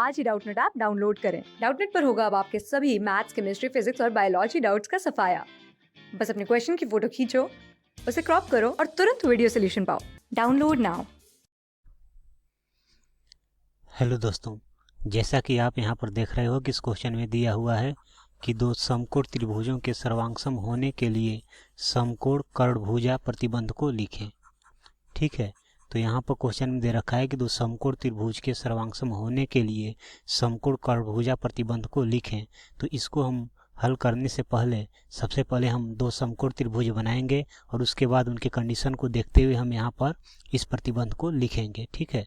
आज ही Doubtnut app download करें। Doubtnut पर होगा अब आपके सभी मैथ्स, केमिस्ट्री, फिजिक्स और बायोलॉजी डाउट्स का सफाया। बस अपने क्वेश्चन की फोटो खींचो, उसे क्रॉप करो और तुरंत वीडियो सोल्यूशन पाओ। Download now. हेलो दोस्तों, जैसा कि आप यहाँ पर देख रहे हो कि इस क्वेश्चन में दिया हुआ है कि दो समकोण त्रिभुजों के सर्वांगसम होने के लिए समकोण कर्णभुजा प्रतिबंध को लिखें। ठीक है, तो यहाँ पर क्वेश्चन में दे रखा है कि दो समकोण त्रिभुज के सर्वांगसम होने के लिए समकोण कर्णभुजा प्रतिबंध को लिखें। तो इसको हम हल करने से पहले सबसे पहले हम दो समकोण त्रिभुज बनाएंगे और उसके बाद उनके कंडीशन को देखते हुए हम यहाँ पर इस प्रतिबंध को लिखेंगे। ठीक है,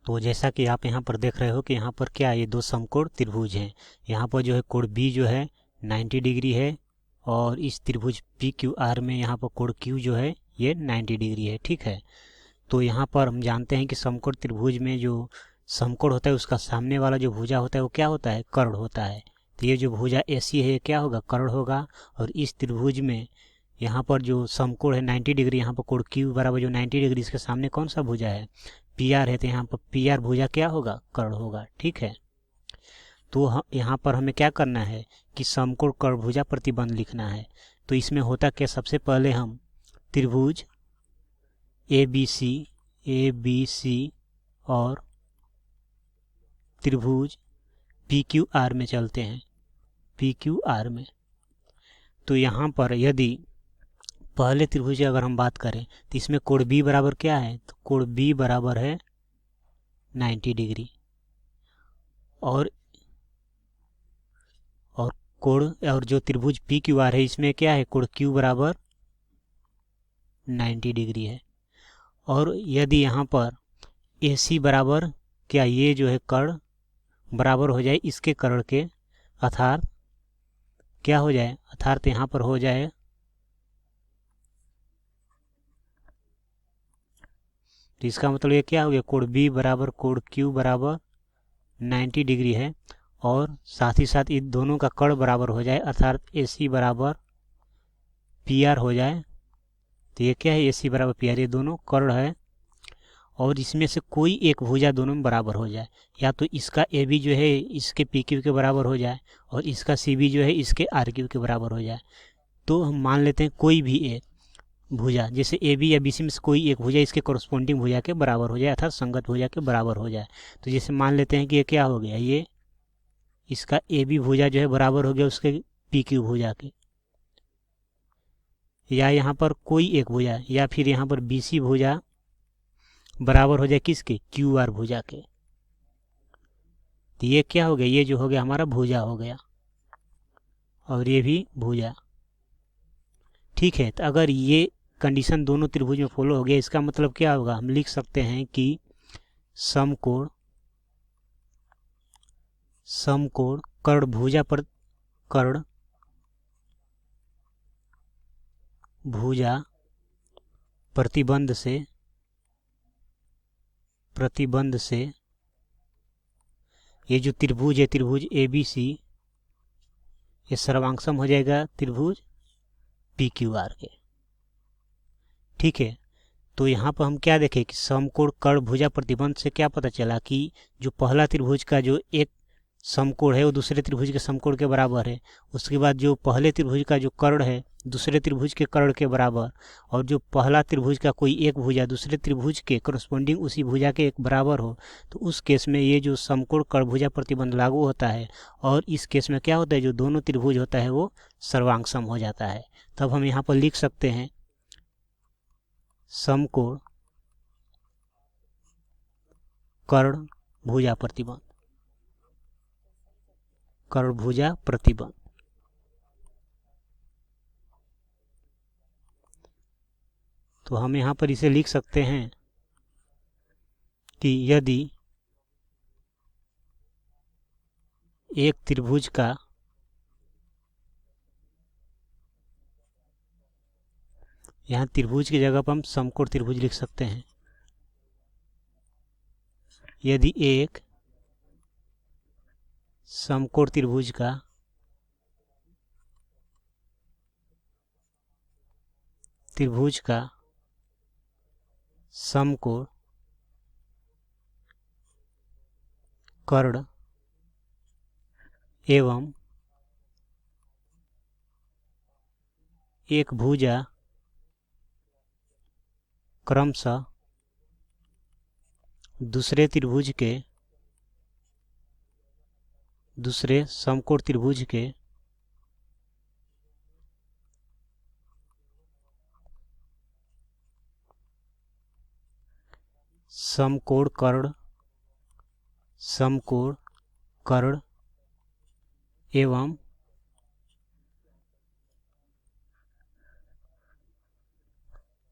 तो जैसा कि आप यहाँ पर देख रहे हो कि यहाँ पर क्या है, ये दो समकोण त्रिभुज हैं। यहाँ पर जो है कोण बी जो है 90 डिग्री है और इस त्रिभुज पी क्यू आर में यहाँ पर कोण क्यू जो है ये 90 डिग्री है। ठीक है, तो यहाँ पर हम जानते हैं कि समकोण त्रिभुज में जो समकोण होता है उसका सामने वाला जो भुजा होता है वो क्या होता है, कर्ण होता है। तो ये जो भुजा एसी है ये क्या होगा, कर्ण होगा। और इस त्रिभुज में यहाँ पर जो समकोण है 90 डिग्री, यहाँ पर कोण क्यू बराबर जो 90 डिग्री, इसके सामने कौन सा भुजा है, पी आर है। तो यहाँ पर पी आर भुजा क्या होगा, कर्ण होगा। ठीक है, तो यहाँ पर हमें क्या करना है कि समकोण कर्णभुजा प्रतिबंध लिखना है। तो इसमें होता क्या, सबसे पहले हम त्रिभुज ए बी सी और त्रिभुज पी क्यू आर में चलते हैं, पी क्यू आर में। तो यहाँ पर यदि पहले त्रिभुज की अगर हम बात करें तो इसमें कोण बी बराबर क्या है, तो कोण बी बराबर है 90 डिग्री और कोण और जो त्रिभुज पी क्यू आर है इसमें क्या है, कोण क्यू बराबर 90 डिग्री है। और यदि यहाँ पर ए सी बराबर क्या, ये जो है कर्ण बराबर हो जाए इसके कर्ण के, अर्थात क्या हो जाए, अर्थात यहाँ पर हो जाए तो इसका मतलब ये क्या हो गया, कोण बी बराबर कोण क्यू बराबर 90 डिग्री है और साथ ही साथ इन दोनों का कर्ण बराबर हो जाए, अर्थात ए सी बराबर पी आर हो जाए। तो ये क्या है, ए सी बराबर पी आर, ये दोनों कर्ण है और इसमें से कोई एक भुजा दोनों में बराबर हो जाए। या तो इसका ए बी जो है इसके पी क्यू के बराबर हो जाए और इसका सी बी जो है इसके आर क्यू के बराबर हो जाए। तो हम मान लेते हैं कोई भी एक भुजा, जैसे ए बी या बी सी में से कोई एक भुजा इसके कोरस्पोंडिंग भुजा के बराबर हो जाए, अर्थात संगत भुजा के बराबर हो जाए। तो जैसे मान लेते हैं कि ये क्या हो गया, ये इसका ए बी भुजा जो है बराबर हो गया उसके पी क्यू भुजा के, या यहाँ पर कोई एक भुजा, या फिर यहाँ पर बी सी भुजा बराबर हो जाए किसके, क्यू आर भुजा के। तो ये क्या हो गया, ये जो हो गया हमारा भुजा हो गया और ये भी भुजा। ठीक है, तो अगर ये कंडीशन दोनों त्रिभुज में फॉलो हो गया, इसका मतलब क्या होगा, हम लिख सकते हैं कि समकोण कर्णभुजा पर कर्ण भुजा प्रतिबंध से ये जो त्रिभुज है, त्रिभुज ए बी सी, ये सर्वांगसम हो जाएगा त्रिभुज पी क्यू आर के। ठीक है, तो यहाँ पर हम क्या देखें कि समकोण कर्णभुजा प्रतिबंध से क्या पता चला कि जो पहला त्रिभुज का जो एक समकोण है वो दूसरे त्रिभुज के समकोण के बराबर है। उसके बाद जो पहले त्रिभुज का जो कर्ण है दूसरे त्रिभुज के कर्ण के बराबर, और जो पहला त्रिभुज का कोई एक भुजा दूसरे त्रिभुज के करस्पॉन्डिंग उसी भुजा के एक बराबर हो, तो उस केस में ये जो समकोण कर्णभुजा प्रतिबंध लागू होता है। और इस केस में क्या होता है, जो दोनों त्रिभुज होता है वो सर्वांगसम हो जाता है। तब हम यहाँ पर लिख सकते हैं समकोण कर्णभुजा प्रतिबंध, कर्णभुजा प्रतिबंध। तो हम यहाँ पर इसे लिख सकते हैं कि यदि एक त्रिभुज का यहाँ त्रिभुज की जगह पर हम समकोण त्रिभुज लिख सकते हैं, यदि एक समकोण त्रिभुज का समकोण कर्ण एवं एक भुजा क्रमशः दूसरे त्रिभुज के दूसरे समकोण त्रिभुज के समकोण कर्ण एवं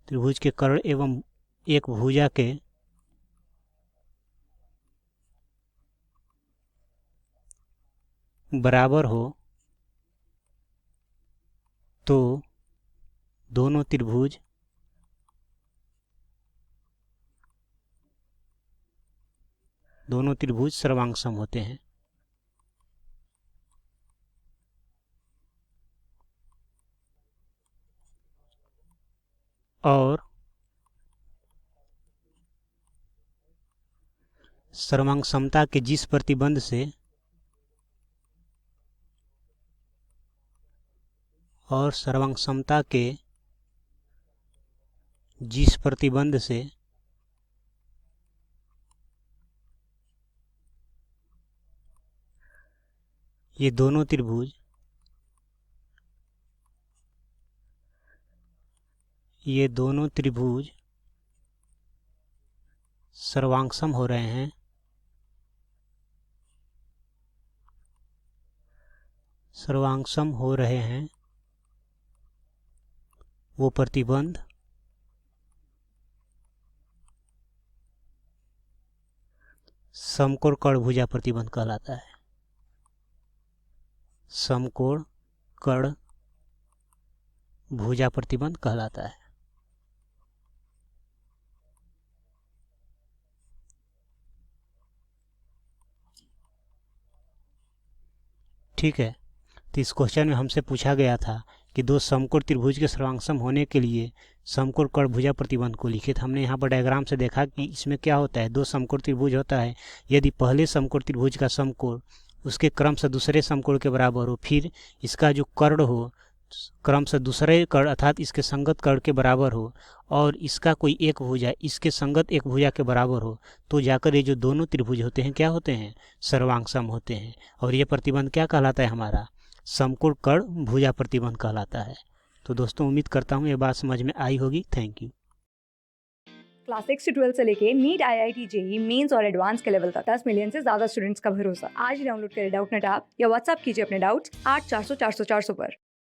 त्रिभुज के कर्ण एवं एक भुजा के बराबर हो तो दोनों त्रिभुज सर्वांगसम होते हैं। और सर्वांगसमता के जिस प्रतिबंध से ये दोनों त्रिभुज सर्वांगसम हो रहे हैं, वो प्रतिबंध समकोण कर्ण भुजा प्रतिबंध कहलाता है। समकोण कर्ण भुजा प्रतिबंध कहलाता है। ठीक है, तो इस क्वेश्चन में हमसे पूछा गया था कि दो समकोण त्रिभुज के सर्वांगसम होने के लिए समकोण कर्ण भुजा प्रतिबंध को लिखित। हमने यहाँ पर डायग्राम से देखा कि इसमें क्या होता है, दो समकोण त्रिभुज होता है। यदि पहले समकोण त्रिभुज का समकोण उसके क्रम से दूसरे समकोण के बराबर हो, फिर इसका जो कर्ण हो क्रम से दूसरे कर्ण अर्थात इसके संगत कर्ण के बराबर हो, और इसका कोई एक भुजा इसके संगत एक भुजा के बराबर हो, तो जाकर ये जो दोनों त्रिभुज होते हैं क्या होते हैं, सर्वांगसम होते हैं। और ये प्रतिबंध क्या कहलाता है, हमारा समकोण कर्ण भुजा प्रतिबंध कहलाता है। तो दोस्तों उम्मीद करता हूँ ये बात समझ में आई होगी। Thank you. क्लास 6 से 12 से लेके नीट, IIT, JEE मेंस और एडवांस के लेवल तक 10 मिलियन से ज्यादा स्टूडेंट्स का भरोसा। आज ही डाउनलोड करें डाउटनेट ऐप या व्हाट्सएप कीजिए अपने डाउट्स 8400 400 400 पर।